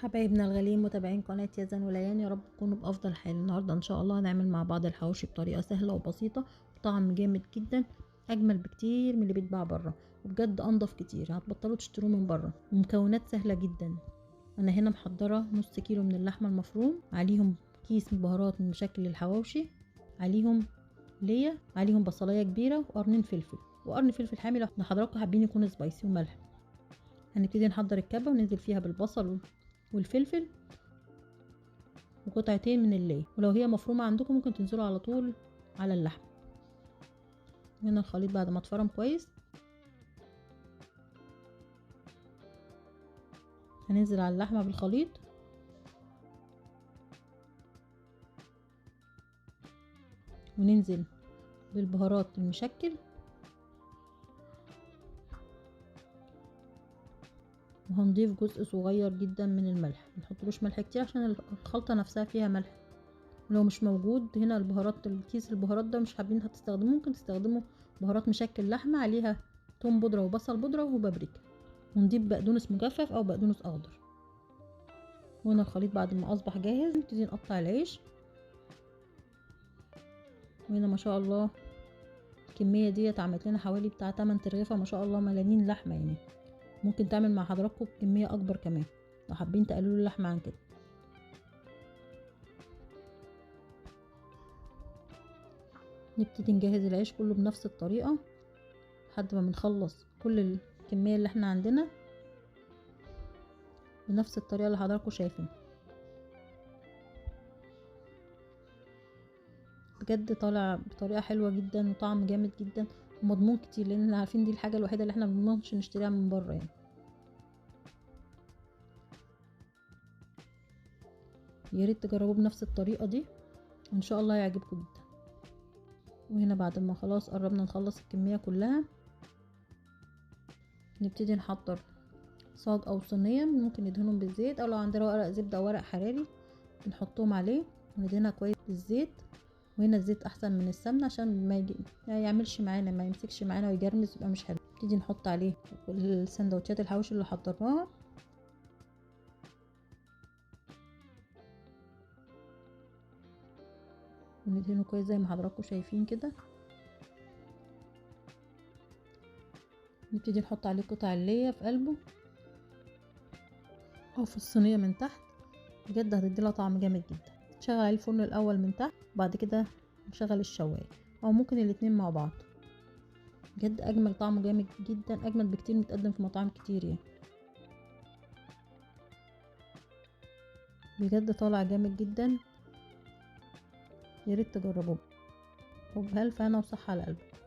حبايبنا الغاليين متابعين قناة يزن وليان، يا رب تكونوا بأفضل حال. النهاردة إن شاء الله هنعمل مع بعض الحواوشي بطريقة سهلة وبسيطة وطعم جامد جدا، أجمل بكتير من اللي بيتباع بره، وبجد أنضف كتير. هتبطلوا تشتروه من بره، ومكونات سهلة جدا. أنا هنا محضرة نص كيلو من اللحمة المفروم، عليهم كيس بهارات من مشكل الحواوشي، عليهم ليا، عليهم بصلاية كبيرة وقرنين فلفل، وقرن فلفل حامي لو حضراتكم حابين يكون سبايسي، وملح. هنبتدي نحضر الكبة وننزل فيها بالبصل والفلفل وقطعتين من اللي، ولو هي مفرومة عندكم ممكن تنزلوا على طول على اللحم. هنا الخليط بعد ما اتفرم كويس هننزل على اللحمة بالخليط، وننزل بالبهارات المشكل، وهنضيف جزء صغير جدا من الملح، منحطلوش ملح كتير عشان الخلطة نفسها فيها ملح. ولو مش موجود هنا البهارات، الكيس البهارات ده مش حابين هتستخدموه، ممكن تستخدموا بهارات مشكل لحمة عليها توم بودرة وبصل بودرة وبابريكا، ونضيف بقدونس مجفف او بقدونس اخضر. وهنا الخليط بعد ما اصبح جاهز نبتدي نقطع العيش. وهنا ما شاء الله الكمية ديت عملت لنا حوالي بتاع 8 ترغيفة، ما شاء الله مليانين لحمة. يعني ممكن تعمل مع حضراتكم كمية اكبر كمان لو حابين تقللوا اللحمة عن كده. نبتدي نجهز العيش كله بنفس الطريقة لحد ما بنخلص كل الكمية اللي احنا عندنا بنفس الطريقة اللي حضراتكم شايفين. بجد طالع بطريقة حلوة جدا وطعم جامد جدا ومضمون كتير، لان احنا عارفين دي الحاجة الوحيدة اللي احنا مبنضمنش نشتريها من بره. يعني ياريت تجربوه بنفس الطريقة دي وان شاء الله يعجبكم جدا. وهنا بعد ما خلاص قربنا نخلص الكمية كلها نبتدي نحضر صاج او صينية، ممكن ندهنهم بالزيت، او لو عندنا ورق زبدة او ورق حراري بنحطهم عليه وندهنها كويس بالزيت. وهنا الزيت احسن من السمنه عشان ما يعملش معانا، ما يمسكش معانا ويجرمز، يبقى مش حلو. نبتدي نحط عليه السندوتشات الحواوشي اللي حضرناها، وندهنه كويس زي ما حضراتكم شايفين كده. نبتدي نحط عليه قطع اللية في قلبه او في الصينيه من تحت، بجد هتديلها طعم جامد جدا. نشغل عليه الفرن الاول من تحت، وبعد كده نشغل الشوايه، او ممكن الاتنين مع بعض. بجد اجمل، طعمه جامد جدا، اجمل بكتير متقدم في مطاعم كتير. يعني بجد طالع جامد جدا، ياريت تجربوه، وبألف هنا وصحة على قلبك.